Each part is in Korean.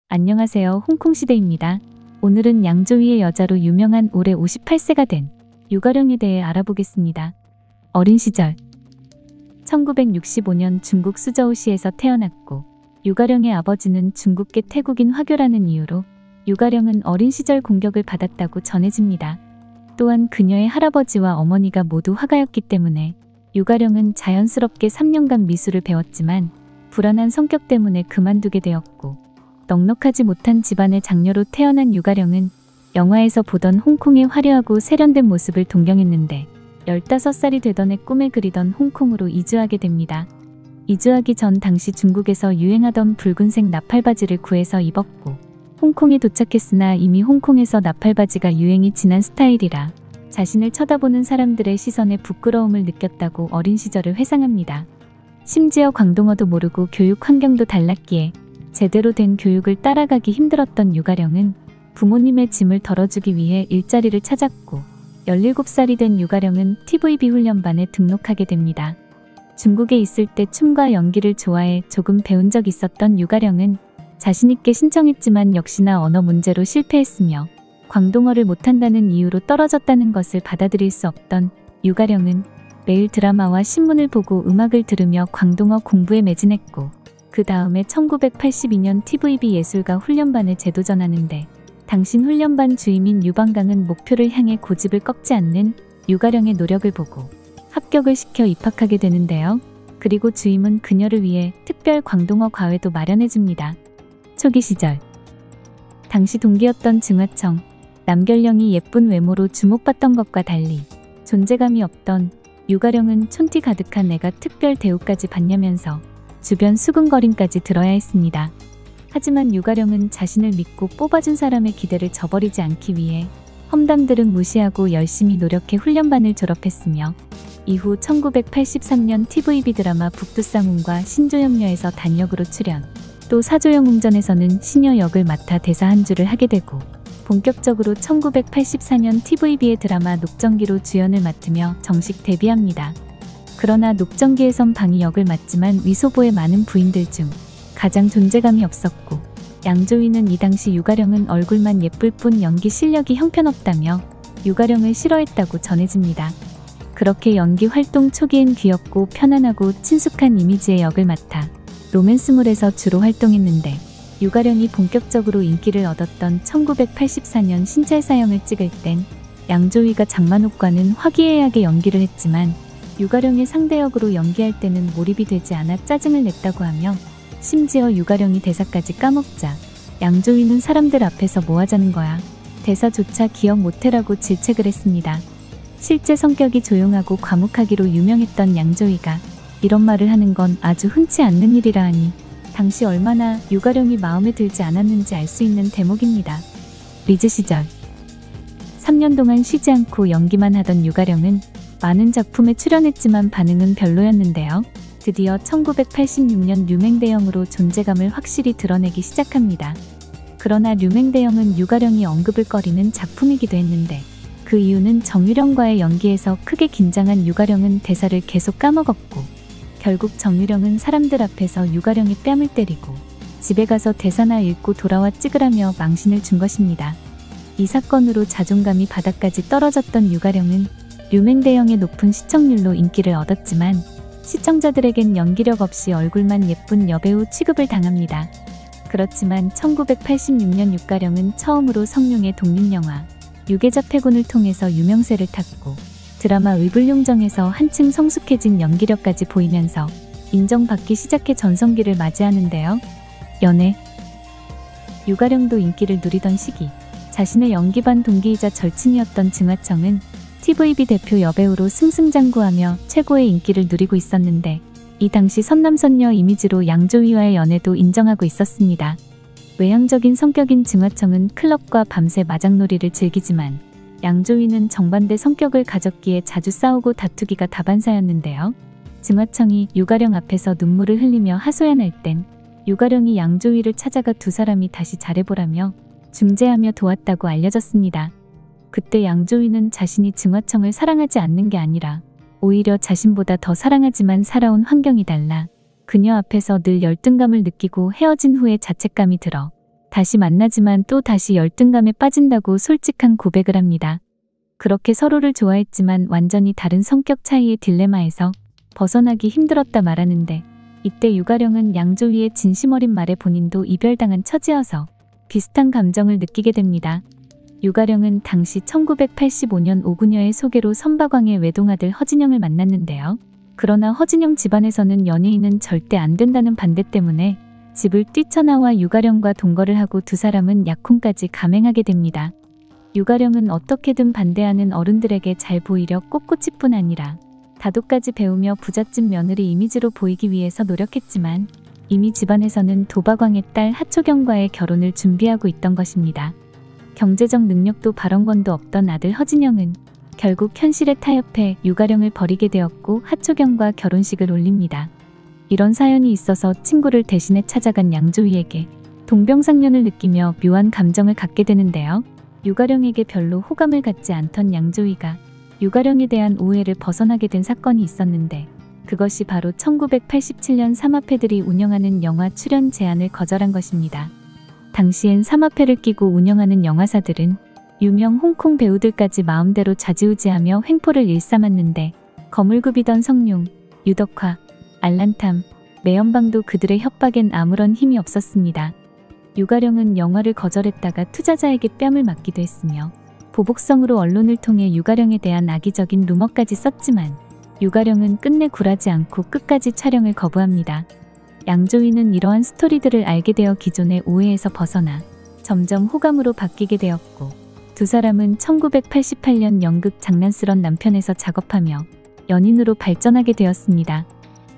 안녕하세요. 홍콩시대입니다. 오늘은 양조위의 여자로 유명한 올해 58세가 된 유가령에 대해 알아보겠습니다. 어린 시절 1965년 중국 수저우시에서 태어났고 유가령의 아버지는 중국계 태국인 화교라는 이유로 유가령은 어린 시절 공격을 받았다고 전해집니다. 또한 그녀의 할아버지와 어머니가 모두 화가였기 때문에 유가령은 자연스럽게 3년간 미술을 배웠지만 불안한 성격 때문에 그만두게 되었고 넉넉하지 못한 집안의 장녀로 태어난 유가령은 영화에서 보던 홍콩의 화려하고 세련된 모습을 동경했는데 15살이 되던 해 꿈에 그리던 홍콩으로 이주하게 됩니다. 이주하기 전 당시 중국에서 유행하던 붉은색 나팔바지를 구해서 입었고 홍콩에 도착했으나 이미 홍콩에서 나팔바지가 유행이 지난 스타일이라 자신을 쳐다보는 사람들의 시선에 부끄러움을 느꼈다고 어린 시절을 회상합니다. 심지어 광동어도 모르고 교육 환경도 달랐기에 제대로 된 교육을 따라가기 힘들었던 유가령은 부모님의 짐을 덜어주기 위해 일자리를 찾았고 17살이 된 유가령은 TVB 훈련반에 등록하게 됩니다. 중국에 있을 때 춤과 연기를 좋아해 조금 배운 적 있었던 유가령은 자신있게 신청했지만 역시나 언어 문제로 실패했으며 광동어를 못한다는 이유로 떨어졌다는 것을 받아들일 수 없던 유가령은 매일 드라마와 신문을 보고 음악을 들으며 광동어 공부에 매진했고 그 다음에 1982년 TVB 예술가 훈련반에 재도전하는데 당신 훈련반 주임인 유방강은 목표를 향해 고집을 꺾지 않는 유가령의 노력을 보고 합격을 시켜 입학하게 되는데요. 그리고 주임은 그녀를 위해 특별 광동어 과외도 마련해줍니다. 초기 시절 당시 동기였던 증화청 남결령이 예쁜 외모로 주목받던 것과 달리 존재감이 없던 유가령은 촌티 가득한 애가 특별 대우까지 받냐면서 주변 수근거림까지 들어야 했습니다. 하지만 유가령은 자신을 믿고 뽑아준 사람의 기대를 저버리지 않기 위해 험담들은 무시하고 열심히 노력해 훈련반을 졸업했으며 이후 1983년 TVB 드라마 북두쌍움과 신조염녀에서 단역으로 출연, 또 사조영웅전에서는 시녀 역을 맡아 대사 한 줄을 하게 되고 본격적으로 1984년 TVB의 드라마 녹정기로 주연을 맡으며 정식 데뷔합니다. 그러나 녹정기에선 방위 역을 맡지만 위소보의 많은 부인들 중 가장 존재감이 없었고 양조위는 이 당시 유가령은 얼굴만 예쁠 뿐 연기 실력이 형편없다며 유가령을 싫어했다고 전해집니다. 그렇게 연기 활동 초기엔 귀엽고 편안하고 친숙한 이미지의 역을 맡아 로맨스물에서 주로 활동했는데 유가령이 본격적으로 인기를 얻었던 1984년 신찰사형을 찍을 땐 양조위가 장만옥과는 화기애애하게 연기를 했지만 유가령의 상대역으로 연기할 때는 몰입이 되지 않아 짜증을 냈다고 하며 심지어 유가령이 대사까지 까먹자 양조위는 사람들 앞에서 뭐 하자는 거야. 대사조차 기억 못해라고 질책을 했습니다. 실제 성격이 조용하고 과묵하기로 유명했던 양조위가 이런 말을 하는 건 아주 흔치 않는 일이라 하니 당시 얼마나 유가령이 마음에 들지 않았는지 알 수 있는 대목입니다. 리즈 시절 3년 동안 쉬지 않고 연기만 하던 유가령은 많은 작품에 출연했지만 반응은 별로였는데요. 드디어 1986년 류맹대영으로 존재감을 확실히 드러내기 시작합니다. 그러나 류맹대영은 유가령이 언급을 꺼리는 작품이기도 했는데 그 이유는 정유령과의 연기에서 크게 긴장한 유가령은 대사를 계속 까먹었고 결국 정유령은 사람들 앞에서 유가령의 뺨을 때리고 집에 가서 대사나 읽고 돌아와 찍으라며 망신을 준 것입니다. 이 사건으로 자존감이 바닥까지 떨어졌던 유가령은 류맹대영의 높은 시청률로 인기를 얻었지만 시청자들에겐 연기력 없이 얼굴만 예쁜 여배우 취급을 당합니다. 그렇지만 1986년 유가령은 처음으로 성룡의 독립영화 유계자 패군을 통해서 유명세를 탔고 드라마 의불용정에서 한층 성숙해진 연기력까지 보이면서 인정받기 시작해 전성기를 맞이하는데요. 연애 유가령도 인기를 누리던 시기 자신의 연기반 동기이자 절친이었던 증화청은 TVB 대표 여배우로 승승장구하며 최고의 인기를 누리고 있었는데 이 당시 선남선녀 이미지로 양조위와의 연애도 인정하고 있었습니다. 외향적인 성격인 증화청은 클럽과 밤새 마장놀이를 즐기지만 양조위는 정반대 성격을 가졌기에 자주 싸우고 다투기가 다반사였는데요. 증화청이 유가령 앞에서 눈물을 흘리며 하소연할 땐 유가령이 양조위를 찾아가 두 사람이 다시 잘해보라며 중재하며 도왔다고 알려졌습니다. 그때 양조위는 자신이 증화청을 사랑하지 않는 게 아니라 오히려 자신보다 더 사랑하지만 살아온 환경이 달라 그녀 앞에서 늘 열등감을 느끼고 헤어진 후에 자책감이 들어 다시 만나지만 또 다시 열등감에 빠진다고 솔직한 고백을 합니다. 그렇게 서로를 좋아했지만 완전히 다른 성격 차이의 딜레마에서 벗어나기 힘들었다 말하는데, 이때 유가령은 양조위의 진심 어린 말에 본인도 이별당한 처지여서 비슷한 감정을 느끼게 됩니다. 유가령은 당시 1985년 오구녀의 소개로 선박왕의 외동아들 허진영을 만났는데요. 그러나 허진영 집안에서는 연예인은 절대 안 된다는 반대 때문에 집을 뛰쳐나와 유가령과 동거를 하고 두 사람은 약혼까지 감행하게 됩니다. 유가령은 어떻게든 반대하는 어른들에게 잘 보이려 꼿꼿이 뿐 아니라 다도까지 배우며 부잣집 며느리 이미지로 보이기 위해서 노력했지만, 이미 집안에서는 도박왕의 딸 하초경과의 결혼을 준비하고 있던 것입니다. 경제적 능력도 발언권도 없던 아들 허진영은 결국 현실에 타협해 유가령을 버리게 되었고 하초경과 결혼식을 올립니다. 이런 사연이 있어서 친구를 대신해 찾아간 양조위에게 동병상련을 느끼며 묘한 감정을 갖게 되는데요. 유가령에게 별로 호감을 갖지 않던 양조위가 유가령에 대한 오해를 벗어나게 된 사건이 있었는데, 그것이 바로 1987년 삼합회들이 운영하는 영화 출연 제안을 거절한 것입니다. 당시엔 삼합회를 끼고 운영하는 영화사들은 유명 홍콩 배우들까지 마음대로 좌지우지하며 횡포를 일삼았는데, 거물급이던 성룡, 유덕화, 알란탐, 매연방도 그들의 협박엔 아무런 힘이 없었습니다. 유가령은 영화를 거절했다가 투자자에게 뺨을 맞기도 했으며, 보복성으로 언론을 통해 유가령에 대한 악의적인 루머까지 썼지만 유가령은 끝내 굴하지 않고 끝까지 촬영을 거부합니다. 양조위는 이러한 스토리들을 알게 되어 기존의 오해에서 벗어나 점점 호감으로 바뀌게 되었고, 두 사람은 1988년 연극 장난스런 남편에서 작업하며 연인으로 발전하게 되었습니다.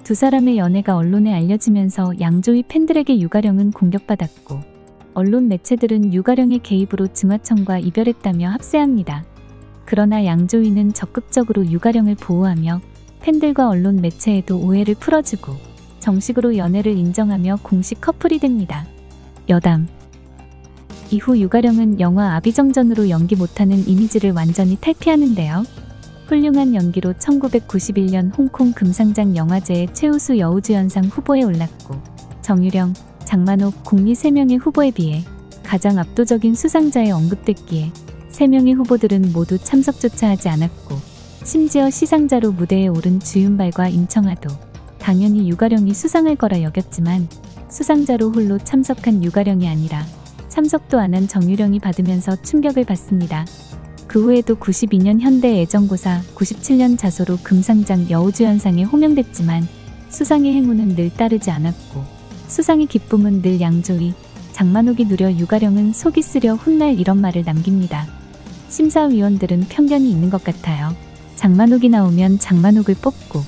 두 사람의 연애가 언론에 알려지면서 양조위 팬들에게 유가령은 공격받았고, 언론 매체들은 유가령의 개입으로 증화청과 이별했다며 합세합니다. 그러나 양조위는 적극적으로 유가령을 보호하며 팬들과 언론 매체에도 오해를 풀어주고 정식으로 연애를 인정하며 공식 커플이 됩니다. 여담. 이후 유가령은 영화 아비정전으로 연기 못하는 이미지를 완전히 탈피하는데요. 훌륭한 연기로 1991년 홍콩 금상장 영화제의 최우수 여우주연상 후보에 올랐고, 정유령, 장만옥, 공리 3명의 후보에 비해 가장 압도적인 수상자에 언급됐기에 3명의 후보들은 모두 참석조차 하지 않았고, 심지어 시상자로 무대에 오른 주윤발과 임청아도 당연히 유가령이 수상할 거라 여겼지만, 수상자로 홀로 참석한 유가령이 아니라 참석도 안 한 정유령이 받으면서 충격을 받습니다. 그 후에도 92년 현대 애정고사, 97년 자소로 금상장 여우주연상에 호명됐지만 수상의 행운은 늘 따르지 않았고, 수상의 기쁨은 늘 양조위, 장만옥이 누려 유가령은 속이 쓰려 훗날 이런 말을 남깁니다. 심사위원들은 편견이 있는 것 같아요. 장만옥이 나오면 장만옥을 뽑고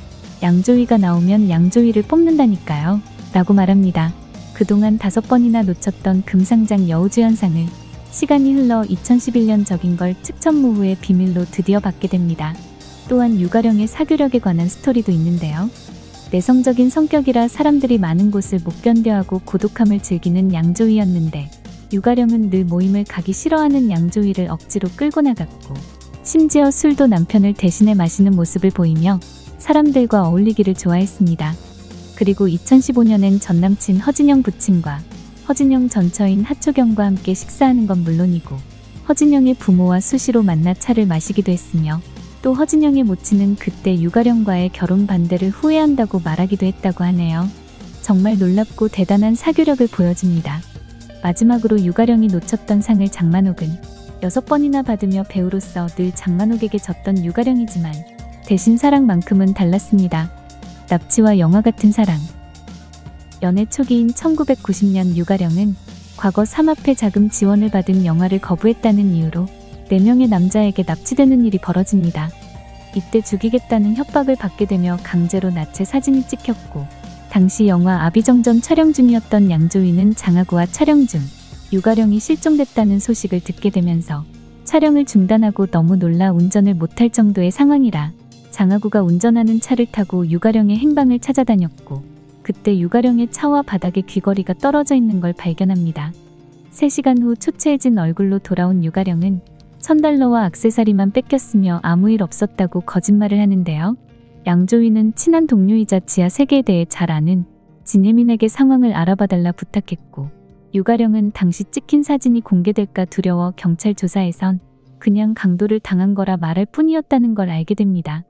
양조위가 나오면 양조위를 뽑는다니까요. 라고 말합니다. 그동안 5번이나 놓쳤던 금상장 여우주연상을 시간이 흘러 2011년 적인 걸 측천무후의 비밀로 드디어 받게 됩니다. 또한 유가령의 사교력에 관한 스토리도 있는데요. 내성적인 성격이라 사람들이 많은 곳을 못 견뎌하고 고독함을 즐기는 양조위였는데, 유가령은 늘 모임을 가기 싫어하는 양조위를 억지로 끌고 나갔고, 심지어 술도 남편을 대신해 마시는 모습을 보이며 사람들과 어울리기를 좋아했습니다. 그리고 2015년엔 전남친 허진영 부친과 허진영 전 처인 하초경과 함께 식사하는 건 물론이고, 허진영의 부모와 수시로 만나 차를 마시기도 했으며, 또 허진영의 모친은 그때 유가령과의 결혼 반대를 후회한다고 말하기도 했다고 하네요. 정말 놀랍고 대단한 사교력을 보여줍니다. 마지막으로 유가령이 놓쳤던 상을 장만옥은 6번이나 받으며 배우로서 늘 장만옥에게 졌던 유가령이지만 대신 사랑만큼은 달랐습니다. 납치와 영화 같은 사랑. 연애 초기인 1990년 유가령은 과거 삼합회 자금 지원을 받은 영화를 거부했다는 이유로 4명의 남자에게 납치되는 일이 벌어집니다. 이때 죽이겠다는 협박을 받게 되며 강제로 나체 사진이 찍혔고, 당시 영화 아비정전 촬영 중이었던 양조위는 장하구와 촬영 중 유가령이 실종됐다는 소식을 듣게 되면서 촬영을 중단하고 너무 놀라 운전을 못할 정도의 상황이라 장하구가 운전하는 차를 타고 유가령의 행방을 찾아다녔고, 그때 유가령의 차와 바닥에 귀걸이가 떨어져 있는 걸 발견합니다. 3시간 후 초췌해진 얼굴로 돌아온 유가령은 $1000와 액세서리만 뺏겼으며 아무 일 없었다고 거짓말을 하는데요. 양조위는 친한 동료이자 지하 세계에 대해 잘 아는 진예민에게 상황을 알아봐달라 부탁했고, 유가령은 당시 찍힌 사진이 공개될까 두려워 경찰 조사에선 그냥 강도를 당한 거라 말할 뿐이었다는 걸 알게 됩니다.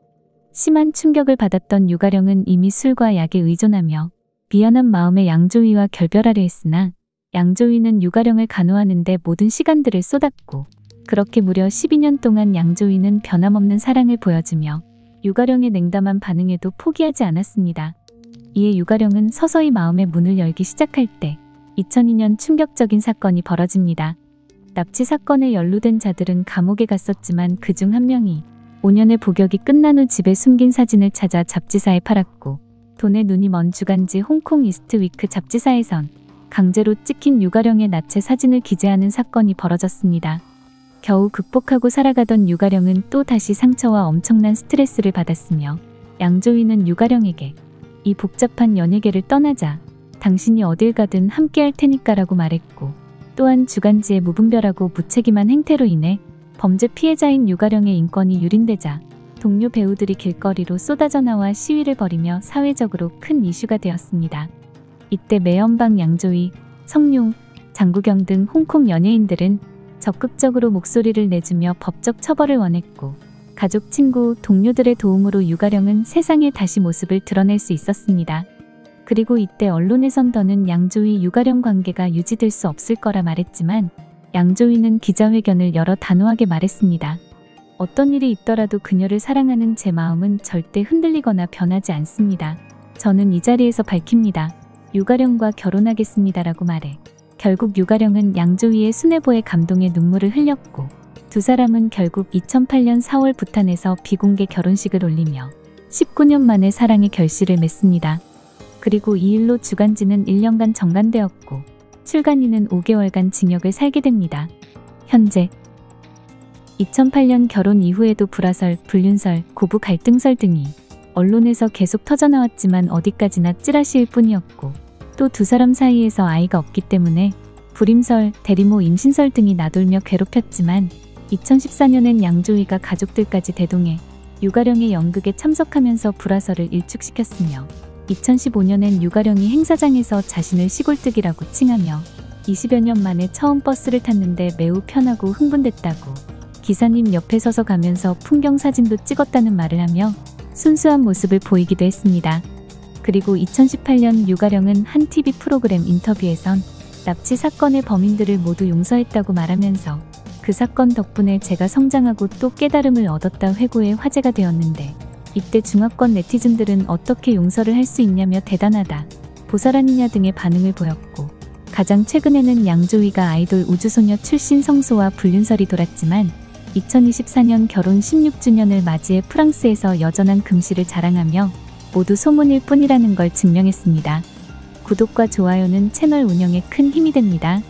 심한 충격을 받았던 유가령은 이미 술과 약에 의존하며 미안한 마음에 양조위와 결별하려 했으나 양조위는 유가령을 간호하는 데 모든 시간들을 쏟았고 그렇게 무려 12년 동안 양조위는 변함없는 사랑을 보여주며 유가령의 냉담한 반응에도 포기하지 않았습니다. 이에 유가령은 서서히 마음의 문을 열기 시작할 때 2002년 충격적인 사건이 벌어집니다. 납치 사건에 연루된 자들은 감옥에 갔었지만 그중 한 명이 5년의 복역이 끝난 후 집에 숨긴 사진을 찾아 잡지사에 팔았고 돈에 눈이 먼 주간지 홍콩 이스트위크 잡지사에선 강제로 찍힌 유가령의 나체 사진을 기재하는 사건이 벌어졌습니다. 겨우 극복하고 살아가던 유가령은 또 다시 상처와 엄청난 스트레스를 받았으며 양조위는 유가령에게 이 복잡한 연예계를 떠나자 당신이 어딜 가든 함께할 테니까라고 말했고 또한 주간지의 무분별하고 무책임한 행태로 인해 범죄 피해자인 유가령의 인권이 유린되자 동료 배우들이 길거리로 쏟아져 나와 시위를 벌이며 사회적으로 큰 이슈가 되었습니다. 이때 매연방 양조위, 성룡, 장구경 등 홍콩 연예인들은 적극적으로 목소리를 내주며 법적 처벌을 원했고 가족, 친구, 동료들의 도움으로 유가령은 세상에 다시 모습을 드러낼 수 있었습니다. 그리고 이때 언론에선 더는 양조위 유가령 관계가 유지될 수 없을 거라 말했지만 양조위는 기자회견을 열어 단호하게 말했습니다. 어떤 일이 있더라도 그녀를 사랑하는 제 마음은 절대 흔들리거나 변하지 않습니다. 저는 이 자리에서 밝힙니다. 유가령과 결혼하겠습니다라고 말해 결국 유가령은 양조위의 순애보에 감동의 눈물을 흘렸고 두 사람은 결국 2008년 4월 부탄에서 비공개 결혼식을 올리며 19년 만에 사랑의 결실을 맺습니다. 그리고 이 일로 주간지는 1년간 정관되었고 출간인은 5개월간 징역을 살게 됩니다. 현재 2008년 결혼 이후에도 불화설, 불륜설, 고부 갈등설 등이 언론에서 계속 터져나왔지만 어디까지나 찌라시일 뿐이었고 또 두 사람 사이에서 아이가 없기 때문에 불임설, 대리모 임신설 등이 나돌며 괴롭혔지만 2014년엔 양조위가 가족들까지 대동해 유가령의 연극에 참석하면서 불화설을 일축시켰으며 2015년엔 유가령이 행사장에서 자신을 시골뜨기라고 칭하며 20여 년 만에 처음 버스를 탔는데 매우 편하고 흥분됐다고 기사님 옆에 서서 가면서 풍경 사진도 찍었다는 말을 하며 순수한 모습을 보이기도 했습니다. 그리고 2018년 유가령은 한 TV 프로그램 인터뷰에선 납치 사건의 범인들을 모두 용서했다고 말하면서 그 사건 덕분에 제가 성장하고 또 깨달음을 얻었다 회고에 화제가 되었는데 이때 중화권 네티즌들은 어떻게 용서를 할 수 있냐며 대단하다, 보살 아니냐 등의 반응을 보였고 가장 최근에는 양조위가 아이돌 우주소녀 출신 성소와 불륜설이 돌았지만 2024년 결혼 16주년을 맞이해 프랑스에서 여전한 금실을 자랑하며 모두 소문일 뿐이라는 걸 증명했습니다. 구독과 좋아요는 채널 운영에 큰 힘이 됩니다.